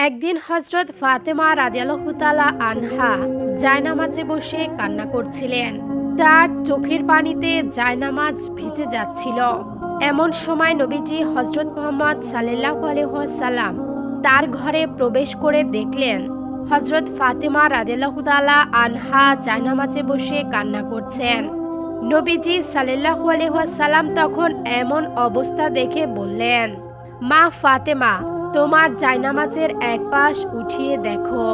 একদিন হযরত ফাতেমা রাদিয়াল্লাহু তাআলা আনহা জায়নামাজে বসে কান্না করছিলেন। তার চোখের পানিতে জায়নামাজ ভিজে যাচ্ছিল। এমন সময় নবীজি হযরত মুহাম্মদ সাল্লাল্লাহু আলাইহি ওয়াসাল্লাম তার ঘরে প্রবেশ করে দেখলেন হযরত ফাতেমা রাদিয়াল্লাহু তাআলা আনহা জায়নামাজে বসে কান্না করছেন। নবীজি সাল্লাল্লাহু আলাইহি ওয়াসাল্লাম তখন এমন অবস্থা দেখে বললেন, মা ফাতেমা, তোমার জায়নামাজের এক পাশ উঠিয়ে দেখো।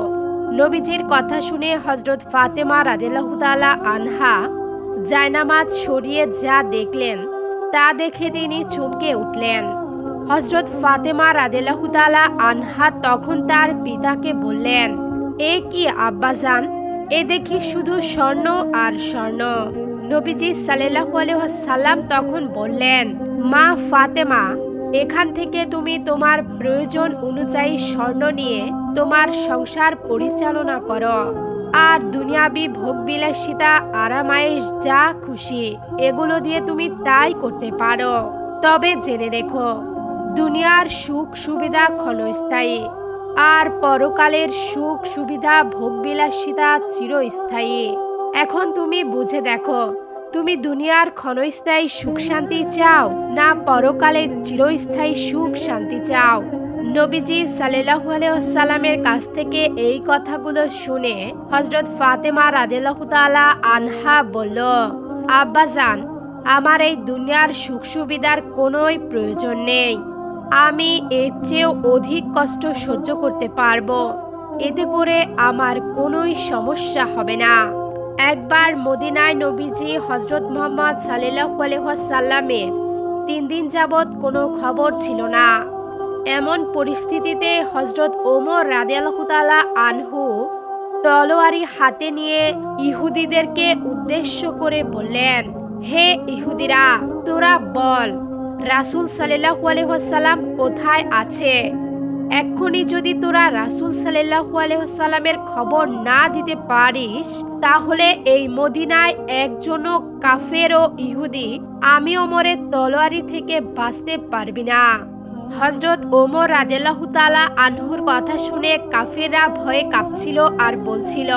নবীজির কথা শুনে হযরত ফাতেমা রাদিয়াল্লাহু তাআলা আনহা জায়নামাজ সরিয়ে যা দেখলেন তা দেখে তিনি চমকে উঠলেন। হযরত ফাতেমা রাদিয়াল্লাহু তাআলা আনহা তখন তার পিতাকে বললেন, এ কি আব্বাজান, এ দেখি শুধু স্বর্ণ আর স্বর্ণ। নবীজি সাল্লাল্লাহু আলাইহি ওয়াসাল্লাম তখন বললেন, মা ফাতেমা, এখান থেকে তুমি তোমার প্রয়োজন অনুযায়ী স্বর্ণ নিয়ে তোমার সংসার পরিচালনা করো, আর দুনিয়াবি ভোগবিলাসিতা আরামায়েশ যা খুশি এগুলো দিয়ে তুমি তাই করতে পারো। তবে জেনে রেখো, দুনিয়ার সুখ সুবিধা ক্ষণস্থায়ী, আর পরকালের সুখ সুবিধা ভোগবিলাসিতা চিরস্থায়ী। এখন তুমি বুঝে দেখো, তুমি দুনিয়ার ক্ষণস্থায়ী সুখ শান্তি চাও না পরকালের চিরস্থায়ী সুখ শান্তি চাও? নবীজি সাল্লাল্লাহু আলাইহি ওয়াসাল্লামের কাছ থেকে এই কথাগুলো শুনে হযরত ফাতেমা রাদিয়াল্লাহু তাআলা আনহা বলল, আব্বাজান, আমার এই দুনিয়ার সুখ সুবিধার কোনোই প্রয়োজন নেই। আমি এর চেয়েও অধিক কষ্ট সহ্য করতে পারবো। এতে করে আমার কোনোই সমস্যা হবে না। একবার মদিনায় নবীজি হযরত মুহাম্মদ সাল্লাল্লাহু আলাইহি ওয়াসাল্লামের 3 দিন যাবৎ কোনো খবর ছিল না। এমন পরিস্থিতিতে হযরত ওমর রাদিয়াল্লাহু তাআলা আনহু তলোয়ারি হাতে নিয়ে ইহুদিদেরকে উদ্দেশ্য করে বললেন, হে ইহুদিরা, তোরা বল, রাসূল সাল্লাল্লাহু আলাইহি ওয়াসাল্লাম কোথায় আছে? এক্ষুনি যদি তোরা রাসূল সাল্লাল্লাহু আলাইহি ওয়াসাল্লামের খবর না দিতে পারিস, তাহলে এই মদিনায় একজনও কাফের ও ইহুদি আমি ওমরের তলোয়ারি থেকে বাঁচতে পারবি না। হযরত ওমর রাদিয়াল্লাহু তাআলা আনহুর কথা শুনে কাফেররা ভয়ে কাঁপছিল আর বলছিল,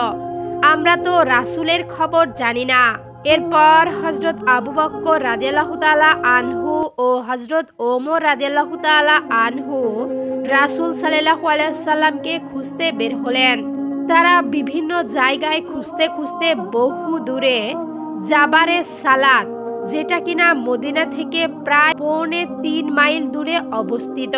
আমরা তো রাসূলের খবর জানি না। এরপর হযরত আবু বকর রাদিয়াল্লাহু তাআলা আনহু ও হযরত ওমর রাদিয়াল্লাহু তাআলা আনহু রাসূল সাল্লাল্লাহু আলাইহি ওয়াসাল্লামকে খুঁজতে বের হলেন। তারা বিভিন্ন জায়গায় খুঁজতে খুঁজতে বহু দূরে জাবারে সালাত, যেটা কিনা মদিনা থেকে প্রায় 3.25 মাইল দূরে অবস্থিত,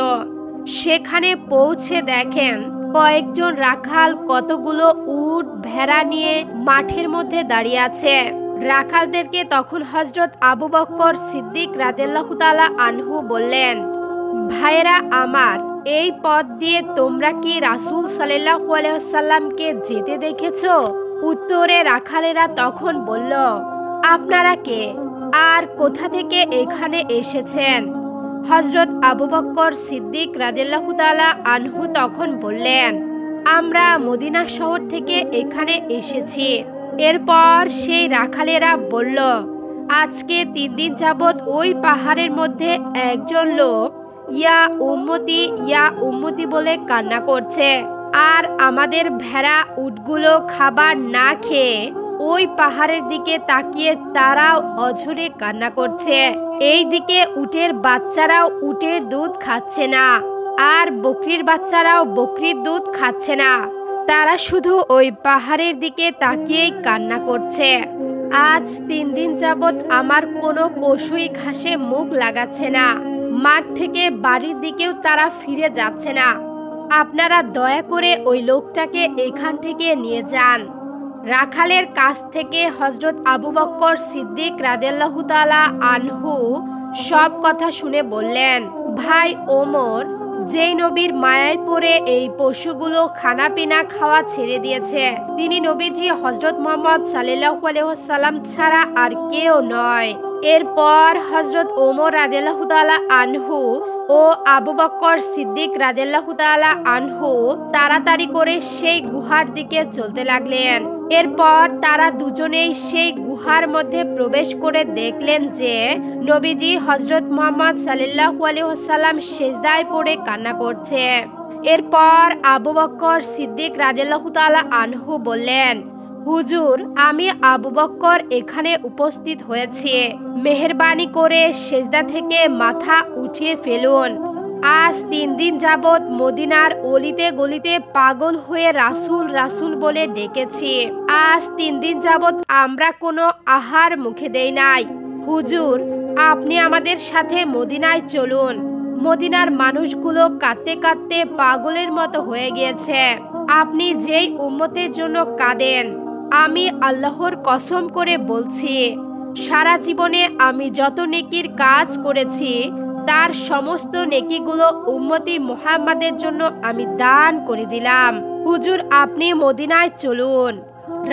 সেখানে পৌঁছে দেখেন কয়েকজন রাখাল কতগুলো উট ভেড়া নিয়ে মাঠের মধ্যে দাঁড়িয়ে আছে। রাখালদেরকে তখন হযরত আবু বকর সিদ্দিক রাদিয়াল্লাহু তাআলা আনহু বললেন, ভাইয়েরা আমার, এই পথ দিয়ে তোমরা কি রাসূল সাল্লাল্লাহু আলাইহি ওয়াসাল্লামকে যেতে দেখেছো? উত্তরে রাখালেরা তখন বলল, আপনারা কে আর কোথা থেকে এখানে এসেছেন? হযরত আবু বকর সিদ্দিক রাদিয়াল্লাহু তাআলা আনহু তখন বললেন, আমরা মদিনা শহর থেকে এখানে এসেছি। এরপর সেই রাখালেরা বলল, আজকে 3 দিন যাবৎ ওই পাহাড়ের মধ্যে একজন লোক ইয়া উম্মতি ইয়া উম্মতি বলে কান্না করছে, আর আমাদের ভেড়া উটগুলো খাবার না খেয়ে ওই পাহাড়ের দিকে তাকিয়ে তারাও অঝরে কান্না করছে। এই দিকে উটের বাচ্চারাও উটের দুধ খাচ্ছে না, আর বকরির বাচ্চারাও বকরির দুধ খাচ্ছে না। তারা শুধু ওই পাহাড়ের দিকে তাকিয়েই কান্না করছে। আজ 3 দিন যাবৎ আমার কোনো পশুই ঘাসে মুখ লাগাচ্ছে না। মাঠ থেকে বাড়ির দিকেও তারা ফিরে যাচ্ছে না। আপনারা দয়া করে ওই লোকটাকে এখান থেকে নিয়ে যান। রাখালের কাছ থেকে হযরত আবু বকর সিদ্দিক রাদিয়াল্লাহু তাআলা আনহু সব কথা শুনে বললেন, ভাই ওমর, যেই নবীর মায়ায় পড়ে এই পশুগুলো খানাপিনা খাওয়া ছেড়ে দিয়েছে, তিনি নবীজি হযরত মুহাম্মদ সাল্লাল্লাহু আলাইহি ওয়াসাল্লাম ছাড়া আর কেউ নয়। এরপর হযরত ওমর রাদিয়াল্লাহু তাআলা আনহু ও আবু বকর সিদ্দিক রাদিয়াল্লাহু তাআলা আনহু তাড়াতাড়ি করে সেই গুহার দিকে চলতে লাগলেন। এরপর তারা দুজনেই সেই গুহার মধ্যে প্রবেশ করে দেখলেন যে নবীজি হযরত মুহাম্মদ সাল্লাল্লাহু আলাইহি ওয়াসাল্লাম সিজদায় পড়ে কান্না করছে। এরপর আবু বকর সিদ্দিক রাদিয়াল্লাহু তাআলা আনহু বললেন, হুজুর, আমি আবু বকর এখানে উপস্থিত হয়েছি, মেহেরবানি করে সেজদা থেকে মাথা উঠিয়ে ফেলুন। আজ 3 দিন যাবৎ মদিনার অলিতে গলিতে পাগল হয়ে রাসূল রাসূল বলে ডেকেছি। আজ 3 দিন যাবৎ আমরা কোনো আহার মুখে দেই নাই। হুজুর, আপনি আমাদের সাথে মদিনায় চলুন। মদিনার মানুষগুলো কাঁদতে কাঁদতে পাগলের মতো হয়ে গিয়েছে। আপনি যেই উম্মতের জন্য কাঁদেন, আমি আল্লাহর কসম করে বলছি, সারা জীবনে আমি যত নেকির কাজ করেছি তার সমস্ত নেকিগুলো উম্মতি মুহাম্মাদের জন্য আমি দান করে দিলাম। হুজুর, আপনি মদিনায় চলুন।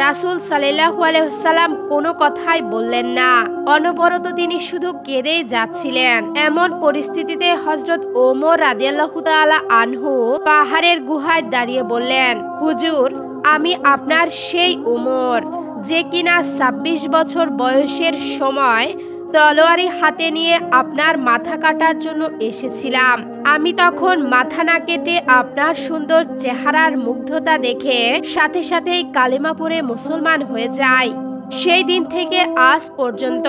রাসূল সাল্লাল্লাহু আলাইহি ওয়াসাল্লাম কোনো কথাই বললেন না। অনবরত তিনি শুধু কেঁদেই যাচ্ছিলেন। এমন পরিস্থিতিতে হযরত ওমর রাদিয়াল্লাহু তাআলা আনহু পাহাড়ের গুহায় দাঁড়িয়ে বললেন, হুজুর, আমি আপনার সেই ওমর যে কিনা 26 বছর বয়সের সময় তলোয়ারি হাতে নিয়ে আপনার মাথা কাটার জন্য এসেছিলাম। আমি তখন মাথা না কেটে আপনার সুন্দর চেহারার মুগ্ধতা দেখে সাথে সাথেই কালেমা পড়ে মুসলমান হয়ে যাই। সেই দিন থেকে আজ পর্যন্ত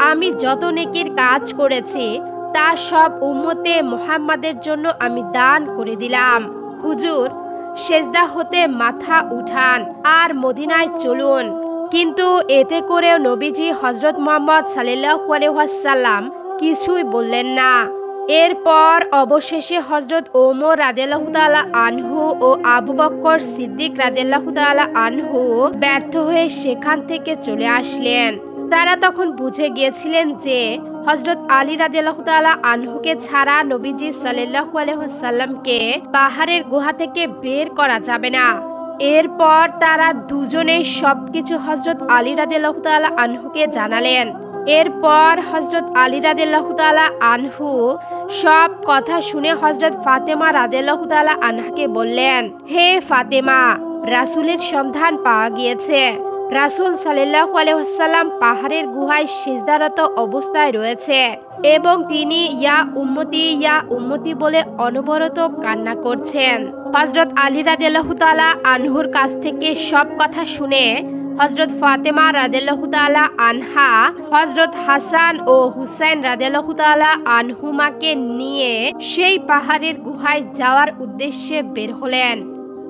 আমি যত নেকির কাজ করেছি তা সব উম্মতে মুহাম্মাদের জন্য আমি দান করে দিলাম। হুজুর, সেজদা হতে মাথা উঠান আর মদিনায় চলুন। কিন্তু এতে করেও নবীজি হযরত মুহাম্মদ সাল্লাল্লাহু আলাইহি ওয়াসাল্লাম কিছুই বললেন না। এরপর অবশেষে হযরত ওমর রাদিয়াল্লাহু তাআলা আনহু ও আবু বকর সিদ্দিক রাদিয়াল্লাহু তাআলা আনহু ব্যর্থ হয়ে সেখান থেকে চলে আসলেন। তারা তখন বুঝে গিয়েছিলেন যে হযরত আলী রাদিয়াল্লাহু তাআলা আনহুকে ছাড়া নবীজি সাল্লাল্লাহু আলাইহি ওয়াসাল্লামকে পাহাড়ের গুহা থেকে বের করা যাবে না। এরপর তারা দুজনেই সবকিছু হযরত আলী রাদিয়াল্লাহু তাআলা আনহুকে জানালেন। এরপর হযরত আলী রাদিয়াল্লাহু তাআলা আনহু সব কথা শুনে হযরত ফাতেমা রাদিয়াল্লাহু তাআলা আনহাকে বললেন, হে ফাতেমা, রাসূলের সন্ধান পাওয়া গিয়েছে। রাসূল সাল্লাল্লাহু আলাইহি ওয়াসাল্লাম পাহাড়ের গুহায় সিজদারত অবস্থায় রয়েছে এবং তিনি ইয়া উম্মতি বলে অনবরত কান্না করছেন। হযরত আলী রাদিয়াল্লাহু তাআলা আনহুর কাছ থেকে সব কথা শুনে হযরত ফাতেমা রাদিয়াল্লাহু তাআলা আনহা হযরত হাসান ও হুসাইন রাদিয়াল্লাহু তাআলা আনহুমাকে নিয়ে সেই পাহাড়ের গুহায় যাওয়ার উদ্দেশ্যে বের হলেন।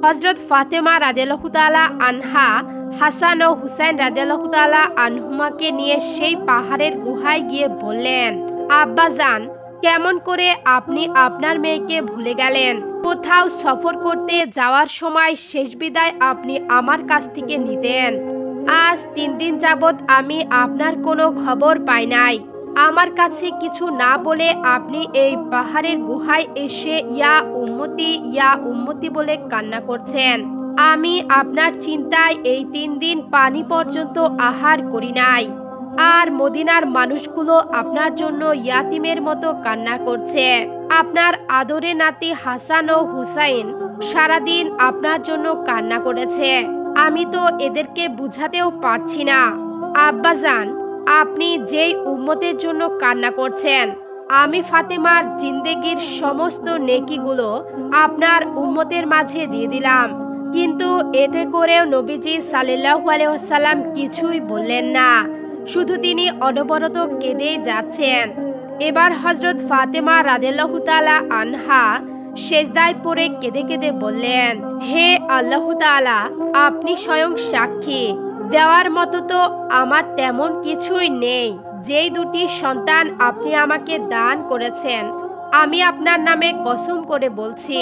হযরত ফাতেমা রাদিয়াল্লাহু তাআলা আনহা হাসান ও হুসাইন রাদিয়াল্লাহু তাআলা আনহুমাকে নিয়ে সেই পাহাড়ের গুহায় গিয়ে বললেন, আব্বাজান, কেমন করে আপনি আপনার মেয়েকে ভুলে গেলেন? কোথাও সফর করতে যাওয়ার সময় শেষ বিদায় আপনি আমার কাছ থেকে নিতেন। আজ 3 দিন যাবৎ আমি আপনার কোনো খবর পাই নাই। আমার কাছে কিছু না বলে আপনি এই পাহাড়ের গুহায় এসে ইয়া উম্মতি বলে কান্না করছেন। আমি আপনার চিন্তায় এই 3 দিন পানি পর্যন্ত আহার করি নাই। আর মদিনার মানুষগুলো আপনার জন্য ইয়াতিমের মতো কান্না করছে। আপনার আদরে নাতি হাসান ও হুসাইন সারাদিন আপনার জন্য কান্না করেছে। আমি তো এদেরকে বুঝাতেও পারছি না। আব্বাজান, আপনি যেই উম্মতের জন্য কান্না করছেন, আমি ফাতেমার জিন্দেগির সমস্ত নেকিগুলো আপনার উম্মতের মাঝে দিয়ে দিলাম। কিন্তু এতে করেও নবীজি সাল্লাল্লাহু আলাইহি ওয়াসাল্লাম কিছুই বললেন না। শুধু তিনি অনবরত কেঁদেই যাচ্ছেন। এবার হযরত ফাতেমা রাদিয়াল্লাহু তাআলা আনহা সেজদায় পড়ে কেঁদে কেঁদে বললেন, হে আল্লাহ তাআলা, আপনি স্বয়ং সাক্ষী, দেওয়ার মতো তো আমার তেমন কিছুই নেই। যেই 2টি সন্তান আপনি আমাকে দান করেছেন, আমি আপনার নামে কসম করে বলছি,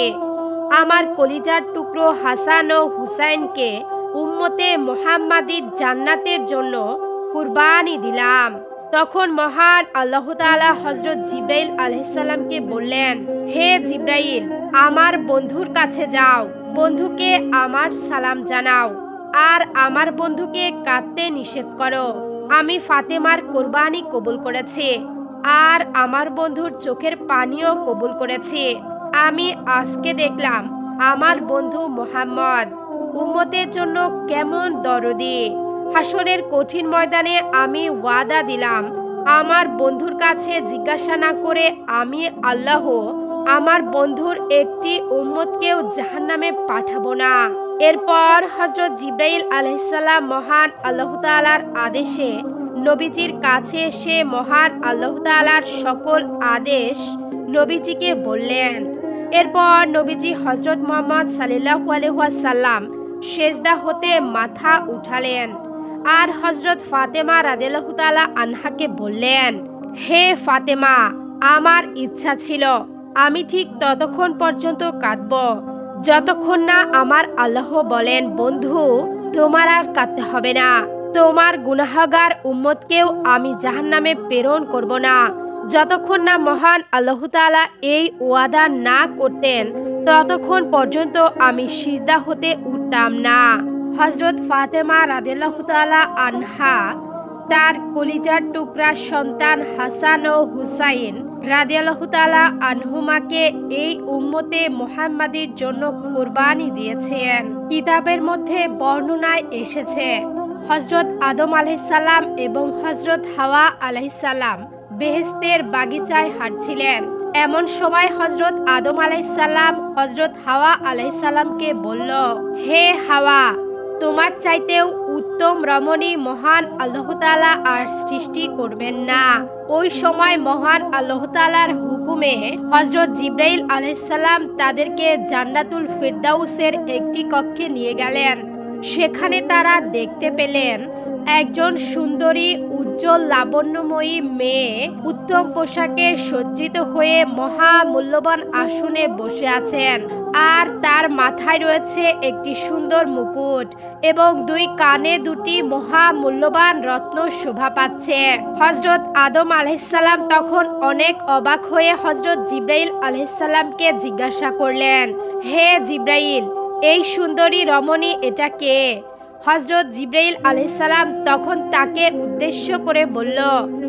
আমার কলিজার টুকরো হাসান ও হুসাইনকে উম্মতে মুহাম্মাদির জান্নাতের জন্য কুরবানি দিলাম। তখন মহান আল্লাহ তাআলা হযরত জিবরাইল আলাইহিস সালামকে বললেন, হে জিবরাইল, আমার বন্ধুর কাছে যাও, বন্ধুকে আমার সালাম জানাও আর আমার বন্ধুকে কাঁদতে নিষেধ করো। আমি ফাতেমার কুরবানি কবুল করেছি আর আমার বন্ধুর চোখের পানিও কবুল করেছি। আমি আজকে দেখলাম আমার বন্ধু মুহাম্মদ উম্মতের জন্য কেমন দরদি। হাসরের কঠিন ময়দানে আমি ওয়াদা দিলাম, আমার বন্ধুর কাছে জিজ্ঞাসা না করে আমি আল্লাহ আমার বন্ধুর একটি উম্মতকেও জাহান্নামে পাঠাবো না। এরপর হযরত জিবরাইল আলাইহিস সালাম মহান আল্লাহ তাআলার আদেশে নবীজির কাছে এসে মহান আল্লাহ তাআলার সকল আদেশ নবীজিকে বললেন। এরপর নবীজি হযরত মুহাম্মদ সাল্লাল্লাহু আলাইহি ওয়াসাল্লাম সেজদা হতে মাথা উঠালেন আর হযরত ফাতেমা রাদিয়াল্লাহু তাআলা আনহাকে বললেন, হে ফাতেমা, আমার ইচ্ছা ছিল আমি ঠিক ততক্ষণ পর্যন্ত কাঁদব যতক্ষণ না আমার আল্লাহ বলেন, বন্ধু তোমার আর কাঁদতে হবে না, তোমার গুনাহগার উম্মতকেও আমি জাহান্নামে প্রেরণ করব না। যতক্ষণ না মহান আল্লাহ তাআলা এই ওয়াদা না করতেন ততক্ষণ পর্যন্ত আমি সিজদা হতে উঠতাম না। হযরত ফাতেমা রাদিয়াল্লাহু তাআলা আনহা তার কলিজার টুকরা সন্তান হাসান ও হুসাইন রাদিয়াল্লাহু তাআলা আনহুমাকে এই উম্মতে মুহাম্মাদীর জন্য কুরবানি দিয়েছেন। কিতাবের মধ্যে বর্ণনায় এসেছে হযরত আদম আলাইহিস সালাম এবং হযরত হাওয়া আলাইহিস সালাম বেহেশতের বাগিচায় হাঁটছিলেন। এমন সময় হযরত আদম আলাইহিস সালাম হযরত হাওয়া আলাইহিস সালামকে বলল, হে হাওয়া, তোমার চাইতেও উত্তম রমণী মহান আল্লাহ তাআলা আর সৃষ্টি করবেন না। ওই সময় মহান আল্লাহ তাআলার হুকুমে হযরত জিবরাইল আলাইহিস সালাম তাদেরকে জান্নাতুল ফিরদাউসের একটি কক্ষে নিয়ে গেলেন। সেখানে তারা দেখতে পেলেন একজন সুন্দরী উজ্জ্বল লাবণ্যময়ী মেয়ে উত্তম পোশাকে সজ্জিত হয়ে মহামূল্যবান আসনে বসে আছেন আর তার মাথায় রয়েছে একটি সুন্দর মুকুট এবং দুই কানে দুটি মহামূল্যবান রত্ন শোভা পাচ্ছে। হযরত আদম আলাইহিস সালাম তখন অনেক অবাক হয়ে হযরত জিবরাইল আলাইহিস সালামকে জিজ্ঞাসা করলেন, হে জিবরাইল, এই সুন্দরী রমণী এটা কে? হযরত জিবরাইল আলাইহিস সালাম তখন তাকে উদ্দেশ্য করে বলল,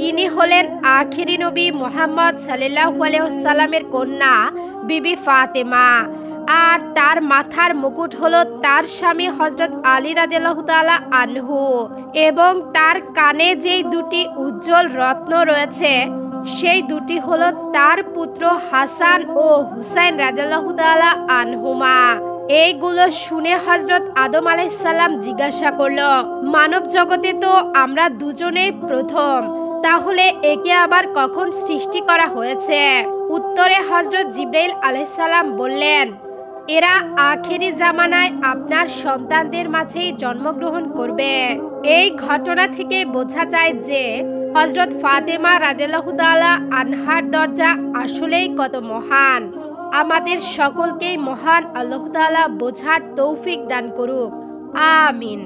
ইনি হলেন আখিরি নবী মুহাম্মদ সাল্লাল্লাহু আলাইহি ওয়াসাল্লামের কন্যা বিবি ফাতেমা, আর তার মাথার মুকুট হলো তার স্বামী হযরত আলী রাদিয়াল্লাহু তাআলা আনহু, এবং তার কানে যেই দুটি উজ্জ্বল রত্ন রয়েছে সেই দুটি হলো তার পুত্র হাসান ও হুসাইন রাদিয়াল্লাহু তাআলা আনহুমা। এইগুলো শুনে হযরত আদম আলাইহিস সালাম জিজ্ঞাসা করলো, মানব জগতে তো আমরা দুজনেই প্রথম, তাহলে একে আবার কখন সৃষ্টি করা হয়েছে? উত্তরে হযরত জিবরাইল আলাইহিস সালাম বললেন, এরা আখেরি জামানায় আপনার সন্তানদের মাঝেই জন্মগ্রহণ করবে। এই ঘটনা থেকে বোঝা যায় যে হযরত ফাতেমা রাদিয়াল্লাহু তাআলা আনহার দরজা আসলেই কত মহান। আমাদের সকলকেই মহান আল্লাহ তাআলা বোঝার তৌফিক দান করুক। আমিন।